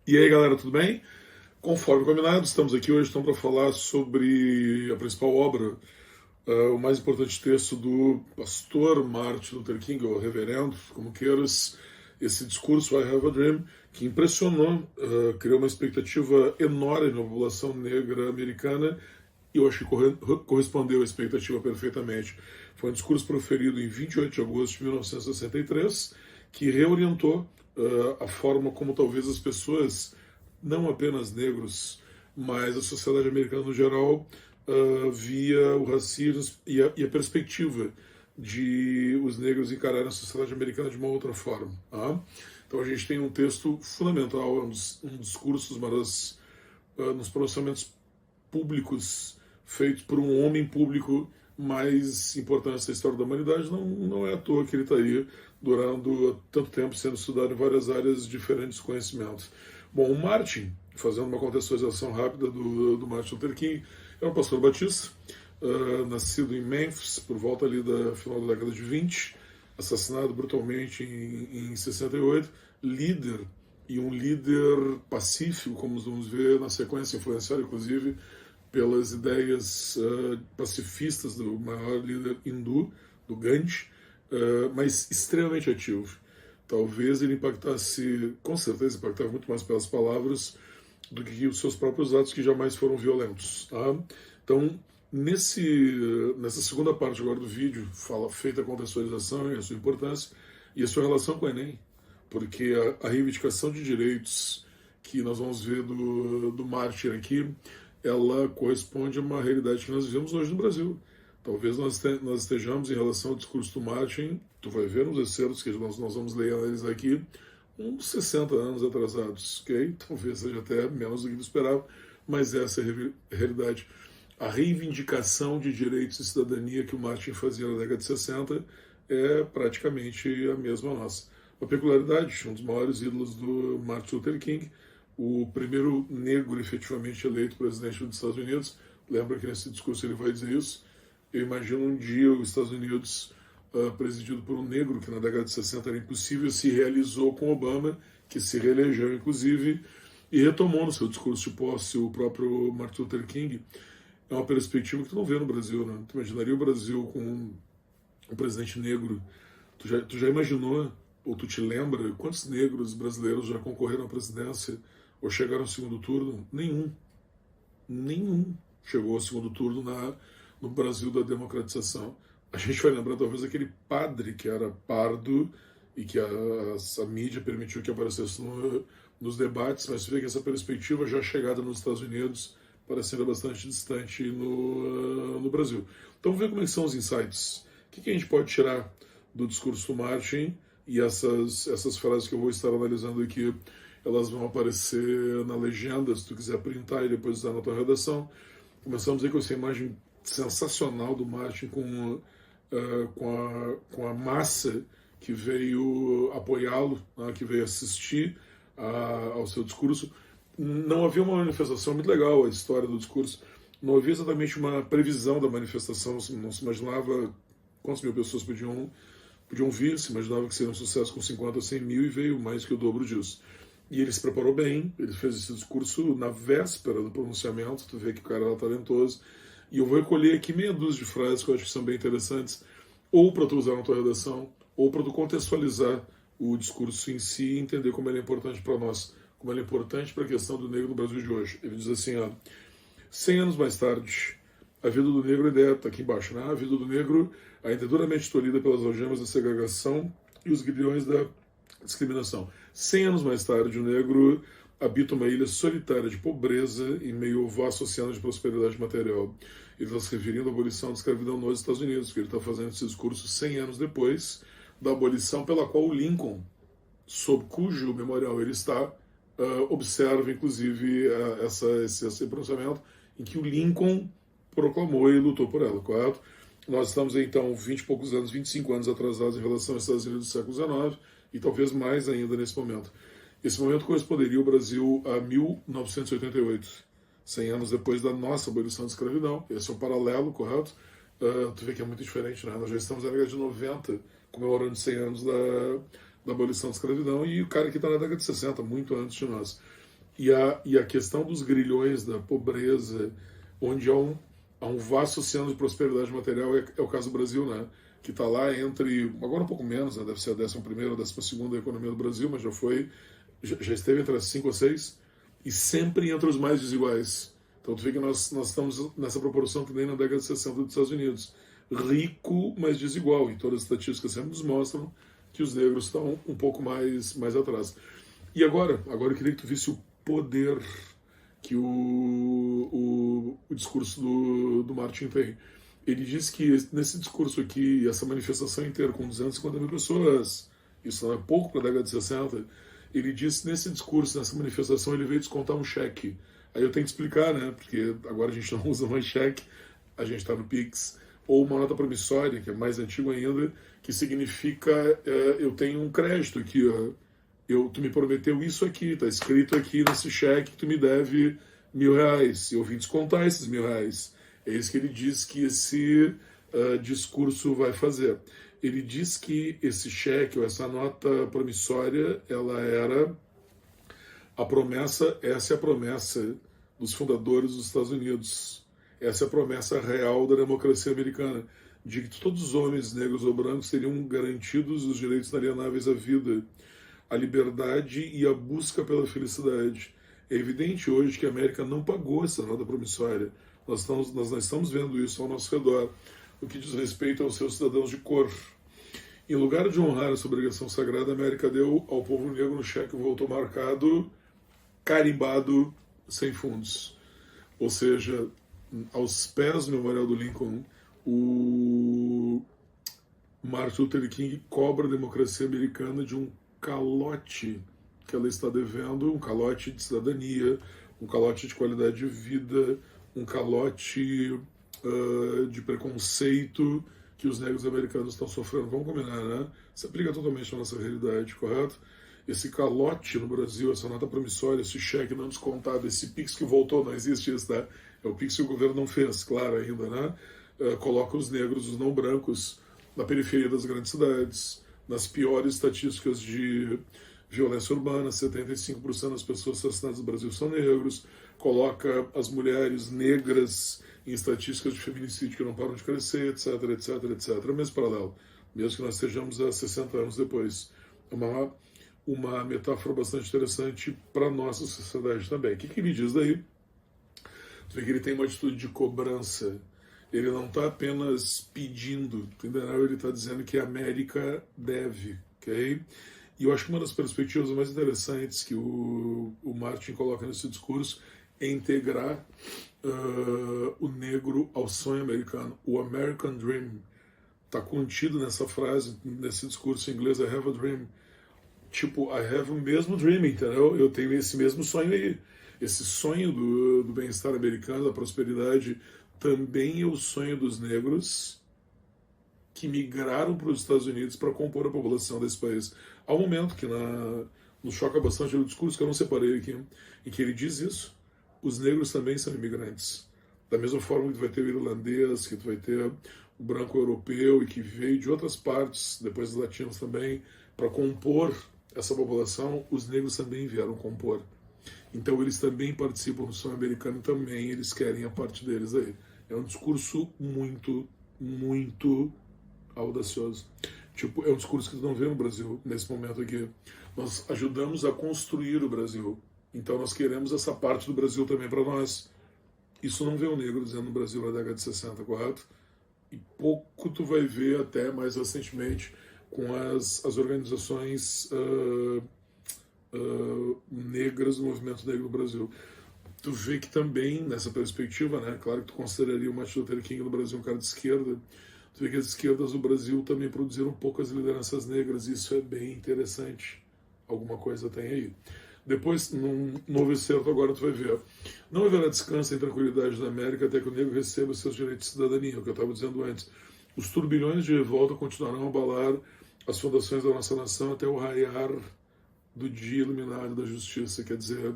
E aí, galera, tudo bem? Conforme combinado, estamos aqui hoje então para falar sobre a principal obra, o mais importante texto do pastor Martin Luther King, ou reverendo, como queiras, esse discurso I Have a Dream, que impressionou, criou uma expectativa enorme na população negra americana e eu acho que correspondeu à expectativa perfeitamente. Foi um discurso proferido em 28 de agosto de 1963, que reorientou a forma como talvez as pessoas, não apenas negros, mas a sociedade americana no geral, via o racismo e a perspectiva de os negros encararem a sociedade americana de uma outra forma. Tá? Então a gente tem um texto fundamental, um discurso, nos pronunciamentos públicos feitos por um homem público mais importante da história da humanidade. Não é à toa que ele estaria durando tanto tempo sendo estudado em várias áreas diferentes de conhecimento. Bom, o Martin, fazendo uma contextualização rápida do Martin Luther King, é um pastor batista, nascido em Memphis por volta ali da final da década de 20, assassinado brutalmente em 68, líder e um líder pacífico, como vamos ver na sequência, influenciado inclusive pelas ideias pacifistas do maior líder hindu, do Gandhi, mas extremamente ativo. Talvez ele impactasse, com certeza impactava muito mais pelas palavras do que os seus próprios atos, que jamais foram violentos. Tá? Então, nessa segunda parte agora do vídeo, feita a contextualização e a sua importância e a sua relação com o Enem, porque a reivindicação de direitos que nós vamos ver do mártir aqui, ela corresponde a uma realidade que nós vivemos hoje no Brasil. Talvez nós estejamos, em relação ao discurso do Martin, tu vai ver nos excertos que nós vamos ler e analisar aqui, uns 60 anos atrasados, ok? Talvez seja até menos do que eu esperava, mas essa é a realidade. A reivindicação de direitos e cidadania que o Martin fazia na década de 60 é praticamente a mesma nossa. Uma peculiaridade, um dos maiores ídolos do Martin Luther King, o primeiro negro efetivamente eleito presidente dos Estados Unidos. Lembra que nesse discurso ele vai dizer isso? Eu imagino um dia os Estados Unidos presidido por um negro, que na década de 60 era impossível, se realizou com Obama, que se reelegeu inclusive, e retomou no seu discurso de posse o próprio Martin Luther King. É uma perspectiva que tu não vê no Brasil, né? Tu imaginaria o Brasil com um presidente negro? Tu já imaginou, ou tu te lembra, quantos negros brasileiros já concorreram à presidência ou chegaram ao segundo turno? Nenhum chegou ao segundo turno no Brasil da democratização. A gente vai lembrar talvez aquele padre que era pardo e que a mídia permitiu que aparecesse nos debates, mas você vê que essa perspectiva já chegada nos Estados Unidos parece ser bastante distante no Brasil. Então vamos ver como é que são os insights. O que a gente pode tirar do discurso do Martin, e essas frases que eu vou estar analisando aqui, elas vão aparecer na legenda, se tu quiser printar e depois usar na tua redação. Começamos aí com essa imagem sensacional do Martin com a massa que veio apoiá-lo, né, que veio assistir ao seu discurso. Não havia uma manifestação muito legal, a história do discurso. Não havia exatamente uma previsão da manifestação, não se imaginava quantas mil pessoas podiam vir, se imaginava que seria um sucesso com 50 ou 100 mil e veio mais que o dobro disso. E ele se preparou bem, ele fez esse discurso na véspera do pronunciamento, tu vê que o cara era talentoso. E eu vou recolher aqui meia dúzia de frases que eu acho que são bem interessantes, ou para tu usar na tua redação, ou para tu contextualizar o discurso em si e entender como ele é importante para nós, como ele é importante para a questão do negro no Brasil de hoje. Ele diz assim, 100 anos mais tarde, a vida do negro ainda está aqui embaixo, né? A vida do negro ainda é duramente tolhida pelas algemas da segregação e os grilhões da discriminação. 100 anos mais tarde, o negro habita uma ilha solitária de pobreza em meio ao vasto oceano de prosperidade material. Ele está se referindo à abolição da escravidão nos Estados Unidos, que ele está fazendo esse discurso 100 anos depois da abolição pela qual o Lincoln, sob cujo memorial ele está, observa inclusive esse pronunciamento em que o Lincoln proclamou e lutou por ela, correto? Nós estamos então 20 e poucos anos, 25 anos atrasados em relação aos Estados Unidos do século XIX e talvez mais ainda nesse momento. Esse momento corresponderia ao Brasil a 1988, 100 anos depois da nossa abolição da escravidão. Esse é um paralelo, correto? Tu vê que é muito diferente, né? Nós já estamos na década de 90, comemorando 100 anos da abolição da escravidão, e o cara que está na década de 60, muito antes de nós. E a questão dos grilhões, da pobreza, onde há um vasto oceano de prosperidade material, é o caso do Brasil, né? Que está lá entre, agora um pouco menos, né? Deve ser a 11ª ou 12ª economia do Brasil, mas já esteve entre as 5 ou 6, e sempre entre os mais desiguais. Então tu vê que nós estamos nessa proporção que nem na década de 60 dos Estados Unidos. Rico, mas desigual. E todas as estatísticas sempre nos mostram que os negros estão um pouco mais atrás. E agora eu queria que tu visse o poder que o discurso do Martin tem. Ele diz que nesse discurso aqui, essa manifestação inteira com 250 mil pessoas, isso não é pouco para a década de 60, ele diz que nesse discurso, nessa manifestação, ele veio descontar um cheque. Aí eu tenho que explicar, né? Porque agora a gente não usa mais cheque, a gente está no Pix, ou uma nota promissória, que é mais antigo ainda, que significa eu tenho um crédito aqui, ó. Tu me prometeu isso aqui, está escrito aqui nesse cheque que tu me deve R$1.000. Eu vim descontar esses R$1.000. É isso que ele diz que esse discurso vai fazer. Ele diz que esse cheque, ou essa nota promissória, ela era a promessa, essa é a promessa dos fundadores dos Estados Unidos. Essa é a promessa real da democracia americana, de que todos os homens, negros ou brancos, teriam garantidos os direitos inalienáveis à vida, a liberdade e a busca pela felicidade. É evidente hoje que a América não pagou essa nota promissória. Nós não estamos vendo isso ao nosso redor, o que diz respeito aos seus cidadãos de cor. Em lugar de honrar essa obrigação sagrada, a América deu ao povo negro um cheque voltou marcado, carimbado, sem fundos. Ou seja, aos pés do Memorial do Lincoln, o Martin Luther King cobra a democracia americana de um calote que ela está devendo, um calote de cidadania, um calote de qualidade de vida, um calote de preconceito que os negros americanos estão sofrendo. Vamos combinar, né? Isso aplica totalmente à nossa realidade, correto? Esse calote no Brasil, essa nota promissória, esse cheque não descontado, esse Pix que voltou, não existe isso, tá? É o Pix que o governo não fez, claro, ainda, né? Coloca os negros, os não brancos, na periferia das grandes cidades, nas piores estatísticas de violência urbana, 75% das pessoas assassinadas no Brasil são negros, coloca as mulheres negras em estatísticas de feminicídio que não param de crescer, etc, etc, etc. É o mesmo paralelo, mesmo que nós estejamos há 60 anos depois. É uma metáfora bastante interessante para a nossa sociedade também. O que ele diz daí? Tu vê que ele tem uma atitude de cobrança. Ele não está apenas pedindo, entendeu? Ele está dizendo que a América deve, ok? E eu acho que uma das perspectivas mais interessantes que o Martin coloca nesse discurso é integrar o negro ao sonho americano. O American Dream está contido nessa frase, nesse discurso em inglês, I have a dream. Tipo, I have o mesmo dream, entendeu? Eu tenho esse mesmo sonho aí. Esse sonho do bem-estar americano, da prosperidade, também é o sonho dos negros que migraram para os Estados Unidos para compor a população desse país. Há um momento que nos choca bastante o discurso, que eu não separei aqui, em que ele diz isso. Os negros também são imigrantes. Da mesma forma que tu vai ter o irlandês, que tu vai ter o branco europeu e que veio de outras partes, depois dos latinos também, para compor essa população, os negros também vieram compor. Então eles também participam do sonho americano e também eles querem a parte deles aí. É um discurso muito, muito audacioso. Tipo, é um discurso que tu não vê no Brasil nesse momento aqui. Nós ajudamos a construir o Brasil. Então nós queremos essa parte do Brasil também para nós. Isso não vê um negro dizendo no Brasil na década de 60, correto? E pouco tu vai ver até mais recentemente com as organizações negras do movimento negro no Brasil. Tu vê que também, nessa perspectiva, né, claro que tu consideraria o Martin Luther King no Brasil um cara de esquerda, tu vê que as esquerdas do Brasil também produziram poucas lideranças negras, e isso é bem interessante. Alguma coisa tem aí. Depois, num novo excerto agora, tu vai ver. Não haverá descanso em tranquilidade na América até que o negro receba seus direitos de cidadania, o que eu estava dizendo antes. Os turbilhões de revolta continuarão a abalar as fundações da nossa nação até o raiar do dia iluminado da justiça. Quer dizer,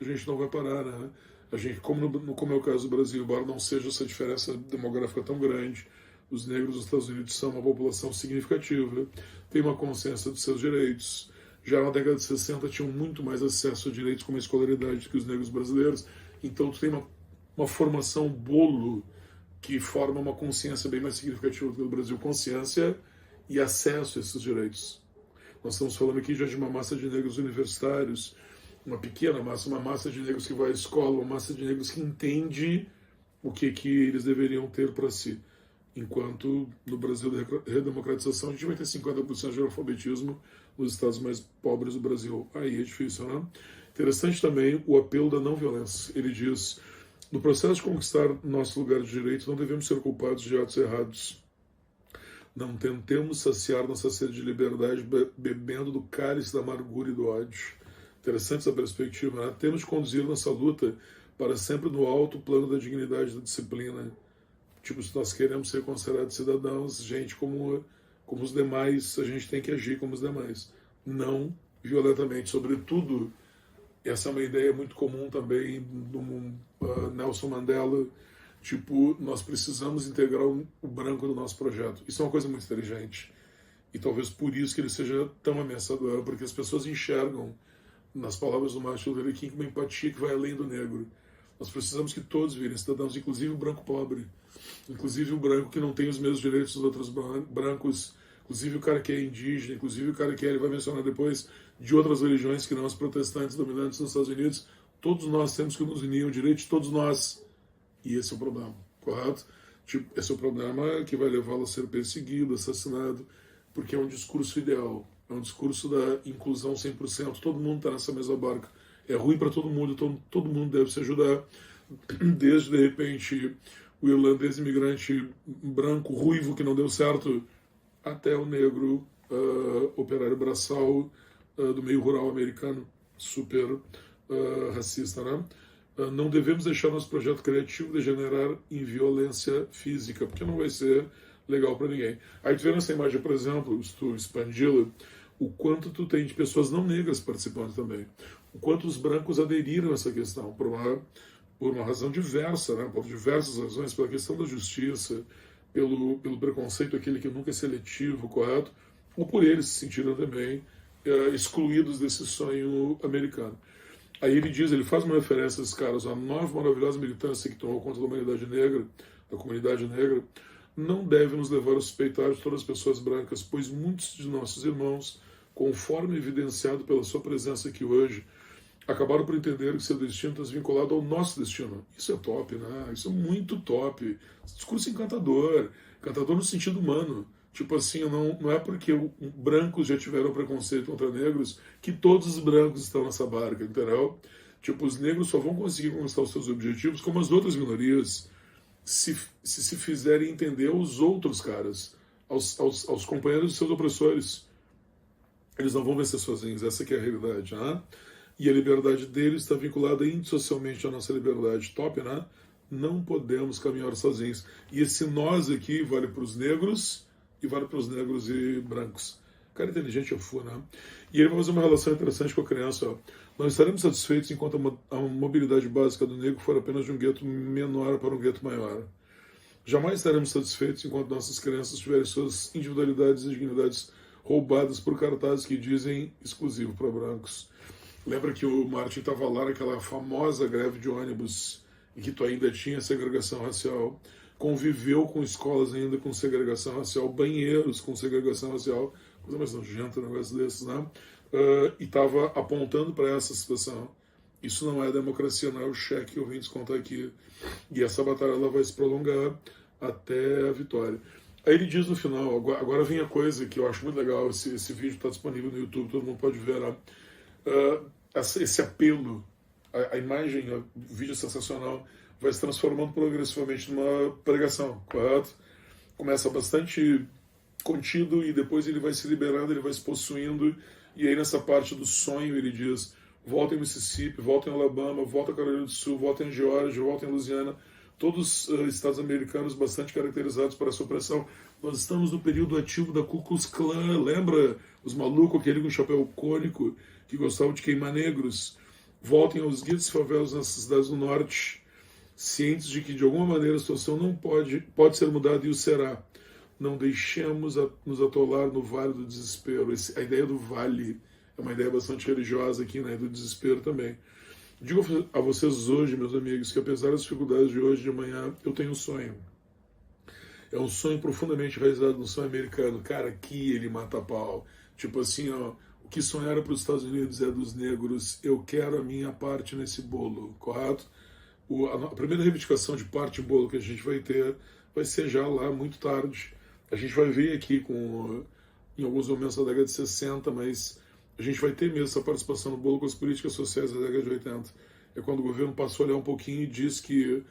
a gente não vai parar, né? A gente, como é o caso do Brasil, embora não seja essa diferença demográfica tão grande, os negros dos Estados Unidos são uma população significativa, têm uma consciência dos seus direitos, já na década de 60 tinham muito mais acesso a direitos como a escolaridade que os negros brasileiros. Então tu tem uma formação bolo que forma uma consciência bem mais significativa do que no Brasil, consciência e acesso a esses direitos. Nós estamos falando aqui já de uma massa de negros universitários, uma pequena massa, uma massa de negros que vai à escola, uma massa de negros que entende o que eles deveriam ter para si. Enquanto no Brasil da redemocratização a gente vai ter 50% de analfabetismo nos estados mais pobres do Brasil. Aí é difícil, né? Interessante também o apelo da não violência. Ele diz: no processo de conquistar nosso lugar de direito, não devemos ser culpados de atos errados. Não tentemos saciar nossa sede de liberdade bebendo do cálice da amargura e do ódio. Interessante essa perspectiva, né? Temos de conduzir nossa luta para sempre no alto plano da dignidade e da disciplina. Tipo, se nós queremos ser considerados cidadãos, gente como os demais, a gente tem que agir como os demais. Não violentamente. Sobretudo, essa é uma ideia muito comum também do Nelson Mandela. Tipo, nós precisamos integrar o branco no nosso projeto. Isso é uma coisa muito inteligente. E talvez por isso que ele seja tão ameaçador, porque as pessoas enxergam, nas palavras do Martin Luther King, uma empatia que vai além do negro. Nós precisamos que todos virem cidadãos, inclusive o branco pobre, inclusive o branco que não tem os mesmos direitos dos outros brancos, inclusive o cara que é indígena, inclusive o cara que ele vai mencionar depois, de outras religiões que não as protestantes dominantes nos Estados Unidos. Todos nós temos que nos unir, o direito de todos nós. E esse é o problema, correto? Tipo, esse é o problema que vai levá-lo a ser perseguido, assassinado, porque é um discurso ideal, é um discurso da inclusão 100%, todo mundo está nessa mesma barca. É ruim para todo mundo, todo mundo deve se ajudar, desde, de repente, o irlandês imigrante branco, ruivo, que não deu certo, até o negro operário braçal do meio rural americano, super racista, né? Não devemos deixar nosso projeto criativo degenerar em violência física, porque não vai ser legal para ninguém. Aí tu vê nessa imagem, por exemplo, se tu expandi-la, o quanto tu tem de pessoas não negras participando também. O quanto os brancos aderiram a essa questão, por uma razão diversa, né? Por diversas razões, pela questão da justiça, pelo preconceito aquele que nunca é seletivo, correto? Ou por eles se sentiram também excluídos desse sonho americano. Aí ele faz uma referência a esses caras: a nova maravilhosa militância que tomou conta da humanidade negra, da comunidade negra, não deve nos levar a suspeitar de todas as pessoas brancas, pois muitos de nossos irmãos, conforme evidenciado pela sua presença aqui hoje, acabaram por entender que seu destino está vinculado ao nosso destino. Isso é top, né? Isso é muito top. Discurso encantador no sentido humano. Tipo assim, não é porque brancos já tiveram preconceito contra negros que todos os brancos estão nessa barca, entendeu? Tipo, os negros só vão conseguir conquistar os seus objetivos como as outras minorias se fizerem entender aos outros caras, aos companheiros de seus opressores. Eles não vão vencer sozinhos, essa que é a realidade, né? E a liberdade deles está vinculada indissocialmente à nossa liberdade. Top, né? Não podemos caminhar sozinhos. E esse nós aqui vale para os negros e vale para os negros e brancos. Cara inteligente é fu, né? E ele vai fazer uma relação interessante com a criança. Ó. Nós estaremos satisfeitos enquanto a mobilidade básica do negro for apenas de um gueto menor para um gueto maior. Jamais estaremos satisfeitos enquanto nossas crianças tiverem suas individualidades e dignidades roubadas por cartazes que dizem exclusivo para brancos. Lembra que o Martin estava lá naquela famosa greve de ônibus e que tu ainda tinha segregação racial, conviveu com escolas ainda com segregação racial, banheiros com segregação racial, coisa mais nojenta, um negócio desses, né? E estava apontando para essa situação. Isso não é democracia, não é o cheque que eu vim descontar aqui. E essa batalha ela vai se prolongar até a vitória. Aí ele diz no final, agora vem a coisa que eu acho muito legal, esse vídeo está disponível no YouTube, todo mundo pode ver, né? Esse apelo, a imagem, o vídeo sensacional, vai se transformando progressivamente numa pregação, correto? Começa bastante contido e depois ele vai se liberando, ele vai se possuindo, e aí nessa parte do sonho ele diz: volta em Mississippi, volta em Alabama, volta em Carolina do Sul, volta em Geórgia, volta em Louisiana, todos estados americanos bastante caracterizados por essa opressão. Nós estamos no período ativo da Ku Klux Klan, lembra? Os malucos, aquele com chapéu cônico, que gostavam de queimar negros. Voltem aos guetos e favelas nessas cidades do norte, cientes de que de alguma maneira a situação não pode ser mudada e o será. Não deixemos nos atolar no vale do desespero. A ideia do vale é uma ideia bastante religiosa aqui, né, do desespero também. Digo a vocês hoje, meus amigos, que apesar das dificuldades de hoje de manhã, eu tenho um sonho. É um sonho profundamente enraizado no sonho americano. Cara, aqui ele mata a pau. Tipo assim, ó, o que sonharam para os Estados Unidos é dos negros. Eu quero a minha parte nesse bolo, correto? A primeira reivindicação de parte em bolo que a gente vai ter vai ser já lá muito tarde. A gente vai ver aqui em alguns momentos da década de 60, mas a gente vai ter mesmo essa participação no bolo com as políticas sociais da década de 80. É quando o governo passou a olhar um pouquinho e diz que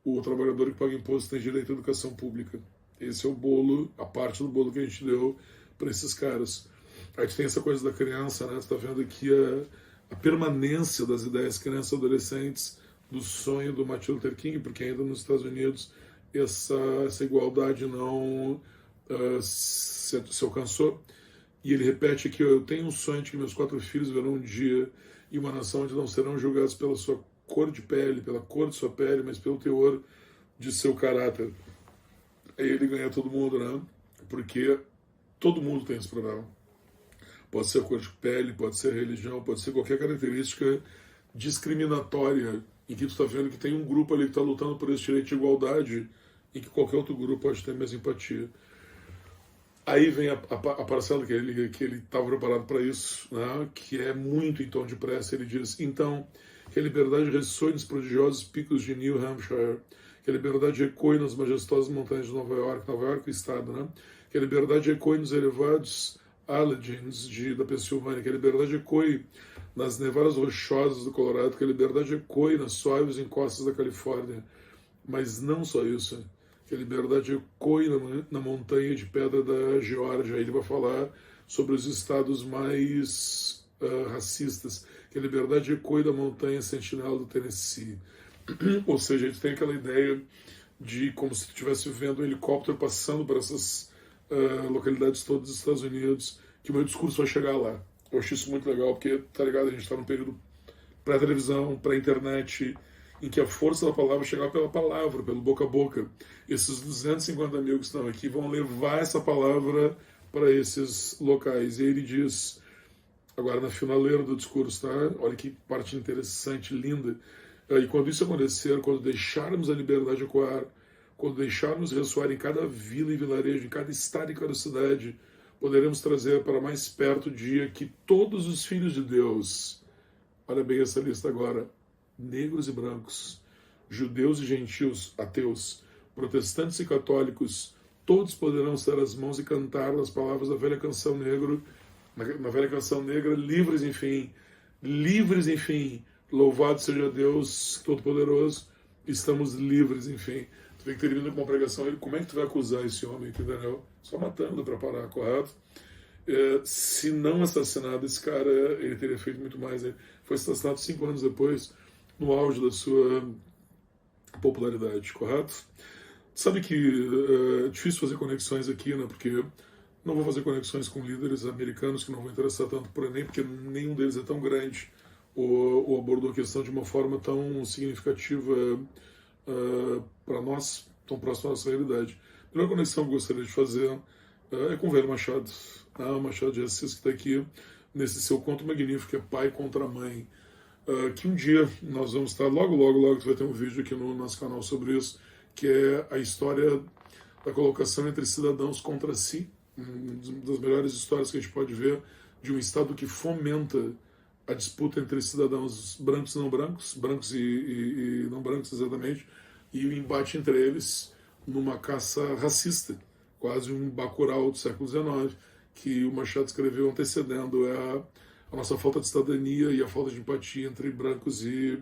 o trabalhador que paga imposto tem direito à educação pública. Esse é o bolo, a parte do bolo que a gente deu para esses caras. A gente tem essa coisa da criança, né? Você está vendo aqui a permanência das ideias crianças e adolescentes do sonho do Martin Luther King, porque ainda nos Estados Unidos essa igualdade não se alcançou. E ele repete aqui, eu tenho um sonho de que meus 4 filhos verão um dia em uma nação onde não serão julgados pela sua cor de pele, pela cor de sua pele, mas pelo teor de seu caráter. Aí ele ganha todo mundo, né? Porque todo mundo tem esse problema. Pode ser a cor de pele, pode ser a religião, pode ser qualquer característica discriminatória em que tu está vendo que tem um grupo ali que está lutando por esse direito de igualdade e que qualquer outro grupo pode ter mais empatia. Aí vem a parcela que ele estava preparado para isso, né? Que é muito em tom de pressa. Ele diz, então, que a liberdade ressoe nos prodigiosos picos de New Hampshire, que a liberdade ecoe nas majestosas montanhas de Nova York é o estado, né? Que a liberdade ecoe nos elevados Alleghenies da Pensilvânia, que a liberdade ecoe nas nevadas rochosas do Colorado, que a liberdade ecoe nas suaves encostas da Califórnia. Mas não só isso, que a liberdade ecoe na montanha de pedra da Geórgia. Ele vai falar sobre os estados mais racistas, que a liberdade ecoe da montanha Sentinela do Tennessee. Ou seja, a gente tem aquela ideia de como se estivesse vendo um helicóptero passando por essas localidades todas dos Estados Unidos, que o meu discurso vai chegar lá. Eu acho isso muito legal, porque, tá ligado, a gente está num período pré-televisão, pré-internet, em que a força da palavra chegava pela palavra, pelo boca a boca. Esses 250 mil que estão aqui vão levar essa palavra para esses locais. E ele diz, agora na finaleira do discurso, tá? Olha que parte interessante, linda. E quando isso acontecer, quando deixarmos a liberdade ecoar, quando deixarmos ressoar em cada vila e vilarejo, em cada estado e cada cidade, poderemos trazer para mais perto o dia que todos os filhos de Deus, olha bem essa lista agora, negros e brancos, judeus e gentios, ateus, protestantes e católicos, todos poderão estar às mãos e cantar as palavras da velha canção negra, na velha canção negra, livres enfim, louvado seja Deus Todo-Poderoso, estamos livres, enfim. Tu vê que termina com uma pregação, como é que tu vai acusar esse homem, entendeu? Só matando para parar, correto? Se não assassinado, esse cara, ele teria feito muito mais. Ele foi assassinado 5 anos depois, no auge da sua popularidade, correto? Sabe que é difícil fazer conexões aqui, né? Porque não vou fazer conexões com líderes americanos que não vão interessar tanto por Enem, porque nenhum deles é tão grande ou abordou a questão de uma forma tão significativa para nós, tão próximo à nossa realidade. A primeira conexão que eu gostaria de fazer é com o velho Machado, o Machado de Assis, que está aqui nesse seu conto magnífico, que é Pai contra Mãe, que um dia nós vamos estar, logo, tu vai ter um vídeo aqui no nosso canal sobre isso, que é a história da colocação entre cidadãos contra si, uma das melhores histórias que a gente pode ver de um Estado que fomenta a disputa entre cidadãos brancos e não brancos, brancos e não brancos exatamente, e o embate entre eles numa caça racista, quase um Bacurau do século XIX, que o Machado escreveu antecedendo a nossa falta de cidadania e a falta de empatia entre brancos e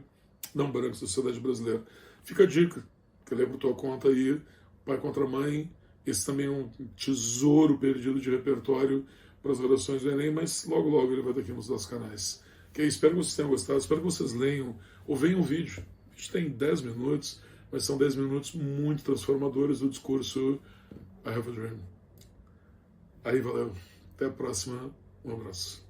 não brancos da sociedade brasileira. Fica a dica, que eu lembro tua conta aí, Pai contra Mãe, esse também é um tesouro perdido de repertório para as orações do Enem, mas logo ele vai estar aqui nos nossos canais. Okay? Espero que vocês tenham gostado, espero que vocês leiam ou vejam o vídeo. A gente tem 10 minutos, mas são 10 minutos muito transformadores do discurso I Have a Dream. Aí, valeu. Até a próxima. Um abraço.